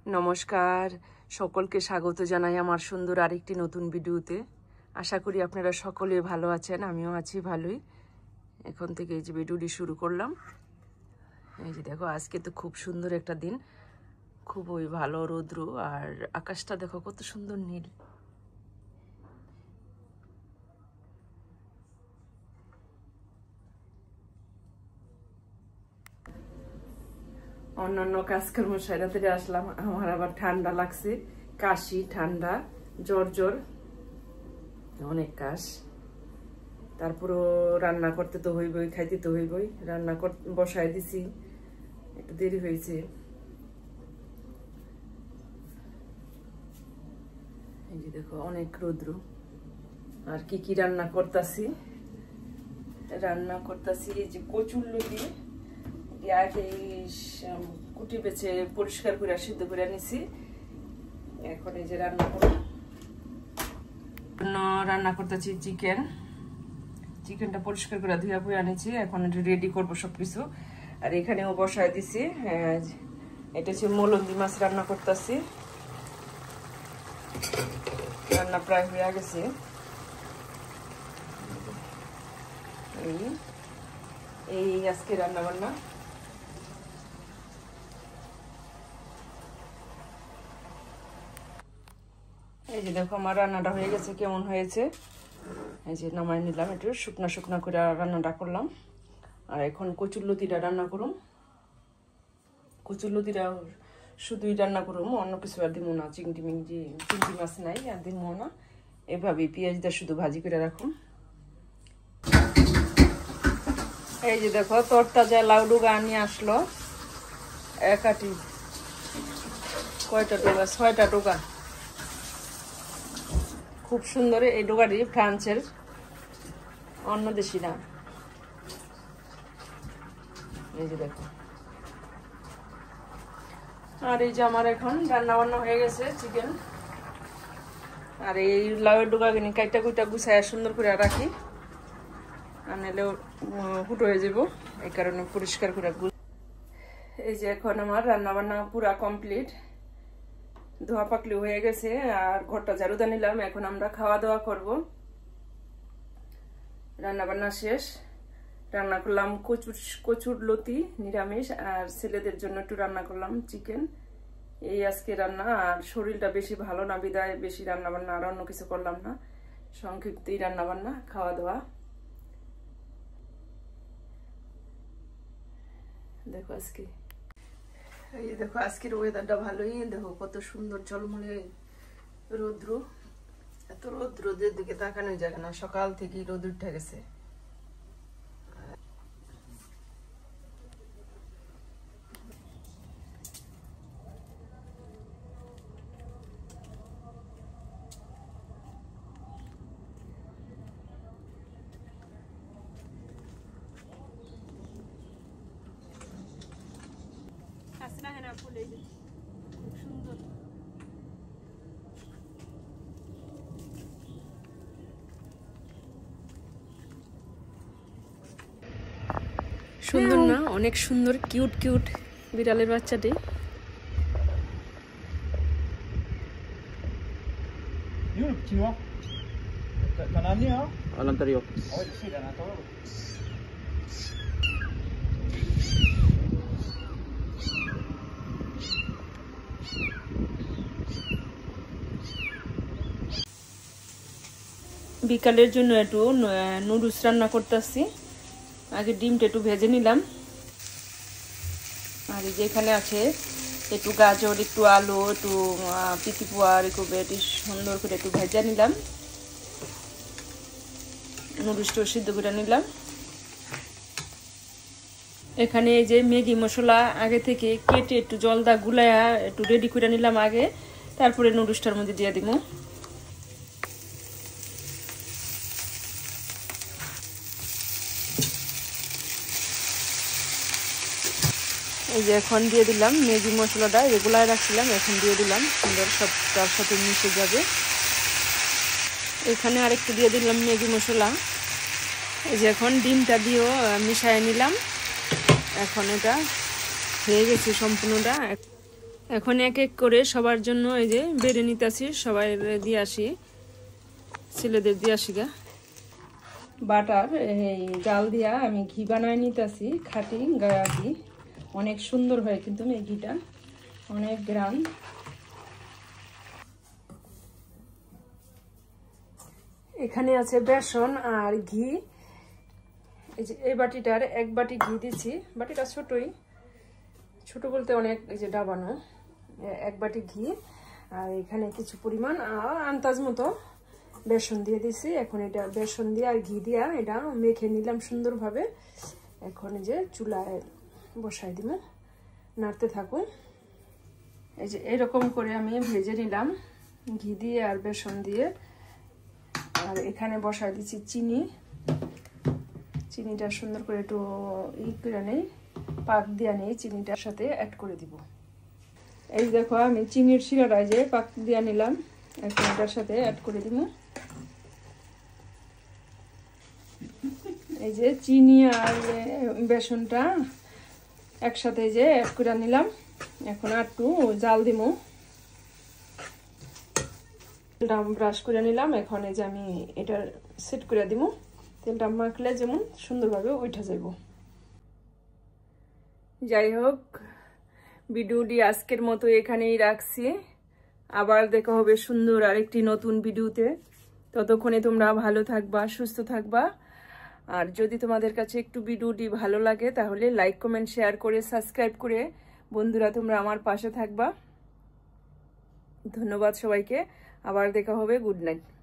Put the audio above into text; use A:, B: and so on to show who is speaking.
A: নমস্কার, সকলকে স্বাগত জানাই আমার সুন্দর আরেকটি নতুন ভিডিওতে। আশা করি আপনারা সকলে ভালো আছেন, আমিও আছি ভালোই। এখন থেকে এই যে ভিডিওটি শুরু করলাম। এই যে দেখো, আজকে তো খুব সুন্দর একটা দিন, খুবই ভালো রৌদ্র, আর আকাশটা দেখো কত সুন্দর নীল। অন্যান্য কাজকর্ম সারাতে আসলাম। আমার আবার ঠান্ডা লাগছে, কাশি, ঠান্ডা, জ্বর অনেক কাশ। তারপরও রান্না করতে তো হইবই, খাইতে তো হইবই। রান্না বসায় দিছি, একটু দেরি হয়েছে। এই যে দেখো অনেক রৌদ্র। আর কি কি রান্না করতেছি এই যে কচুরলতি আগে কুটি বেছে পরিষ্কার করে সিদ্ধ করে নিছি। এখন এই যে রান্না করতেছি চিকেনটা পরিষ্কার করে ধুয়ে পুয়ে আনিছি। এখন রেডি করবো সবকিছু। আর এখানেও বসায় দিছি, এটা হচ্ছে মৌলন্দি মাছ রান্না করতেছি। রান্না প্রায় হয়ে গেছে। এই আজকে রান্না বান্না। এই যে দেখো আমার রান্নাটা হয়ে গেছে, কেমন হয়েছে। এই যে নামাই নিলাম, একটু শুকনা শুকনা করে রান্নাটা করলাম। আর এখন কচুরলতিটা রান্না করুম। কচুরলতিটা শুধুই রান্না করুম, অন্য কিছু আর দিব না। চিংড়ি মাছ নাই, আর দিব না। এভাবেই পেঁয়াজটা শুধু ভাজি করে রাখুন। এই যে দেখো তরতাজা লাউ ডুগা নিয়ে আসলো। একাটি কয়টা ডোগা? 6টা ডোগা। খুব সুন্দর এই ডোগাটি, ফ্রান্সের, অন্য দেশি না। এই যে দেখো। আর এই যে আমার এখন রান্না বান্না হয়ে গেছে, চিকেন। আর এই লাউয়ের ডোগা কিনে কাইটা কুইটা গুছায় সুন্দর করে রাখি, আনলেও হুট হয়ে যাব, এই কারণে পরিষ্কার করে। এই যে এখন আমার রান্না বান্না পুরা কমপ্লিট, ধোয়া পাকলি হয়ে গেছে। আর ঘরটা ঝাড়ু দিয়ে নিলাম। এখন আমরা খাওয়া দাওয়া করব। রান্না বান্না শেষ। রান্না করলাম কচুরলতি নিরামিষ, আর ছেলেদের জন্য একটু রান্না করলাম চিকেন। এই আজকে রান্না। আর শরীরটা বেশি ভালো না, বিদায় বেশি রান্না বান্না আর অন্য কিছু করলাম না, সংক্ষিপ্তই রান্না বান্না খাওয়া দাওয়া। দেখো আজকে, এই দেখো আজকের ওয়েদারটা ভালোই। দেখো কত সুন্দর ঝলমলে রৌদ্র। এত রৌদ্রের দিকে তাকানো যায় না, সকাল থেকে রোদ উঠে গেছে। সুন্দর না? অনেক সুন্দর, কিউট কিউট বিড়ালের বাচ্চাটি। বিকালের জন্য একটু নুডলস রান্না করতেছি। আগে ডিমটা একটু ভেজে নিলাম। আর যেখানে আছে একটু গাজর, একটু আলু, একটু পিতিপুয়া, একটু বেটি সুন্দর করে একটু ভেজে নিলাম। নুডলসটা সিদ্ধ করে নিলাম। এখানে এই যে ম্যাগি মশলা আগে থেকে কেটে একটু জল দা গুলায়া একটু রেডি করে নিলাম আগে, তারপরে নুডলসটার মধ্যে দিয়ে দিব। এই যে এখন দিয়ে দিলাম ম্যাগি মশলাটা, রেগুলার রাখছিলাম, এখন দিয়ে দিলাম। সুন্দর সবটার সাথে মিশে যাবে। এখানে আরেকটু দিয়ে দিলাম ম্যাগি মশলা। এই যে এখন ডিমটা দিয়েও মিশিয়ে নিলাম। এখন এটা হয়ে গেছে সম্পূর্ণটা। এখন এক এক করে সবার জন্য এই যে বেড়ে নিতেছি, সবাই দিয়ে আসি, ছেলেদের দিয়ে আসি গা। বাটার এই জাল দিয়া আমি ঘি বানায় নিতেছি, খাঁটি গায়া ঘি, অনেক সুন্দর হয় কিন্তু এই ঘিটা, অনেক গ্রাম। এখানে আছে বেসন আর ঘি। এই যে এই বাটিটার এক বাটি ঘি দিচ্ছি, বাটিটা ছোটই, ছোট বলতে অনেক, এই যে ডাবানো, এক বাটি ঘি। আর এখানে কিছু পরিমাণ আন্দাজ মতো বেসন দিয়ে দিছি। এখন এটা বেসন দিয়ে আর ঘি দিয়া এটা মেখে নিলাম সুন্দরভাবে। এখন এই যে চুলায় বসাই দিব, নাড়তে থাকুন। এই যে এরকম করে আমি ভেজে নিলাম ঘি দিয়ে আর বেসন দিয়ে। আর এখানে বসাই দিচ্ছি চিনি, চিনিটা সুন্দর করে একটু করে নেই, পাক দিয়ে নেই, চিনিটার সাথে অ্যাড করে দিব। এই দেখো আমি চিনির শিরাটা যে পাক দিয়ে নিলাম, এখন এটার সাথে অ্যাড করে দিব। এই যে চিনি আর বেসনটা একসাথে যে অ্যাড করে নিলাম। এখন আর একটু জাল দিব, তেলটা ব্রাশ করে নিলাম। এখন এই যে আমি এটা সেট করে দিব, তেলটা মাখলে যেমন সুন্দরভাবে উঠে যাব। যাই হোক, ভিডিওটি আজকের মতো এখানেই রাখছি। আবার দেখা হবে সুন্দর আরেকটি নতুন ভিডিওতে। ততক্ষণে তোমরা ভালো থাকবা, সুস্থ থাকবা। আর যদি তোমাদের কাছে একটু ভিডিওটি ভালো লাগে তাহলে লাইক, কমেন্ট, শেয়ার করে সাবস্ক্রাইব করে বন্ধুরা তোমরা আমার পাশে থাকবা। ধন্যবাদ সবাইকে, আবার দেখা হবে। Good night.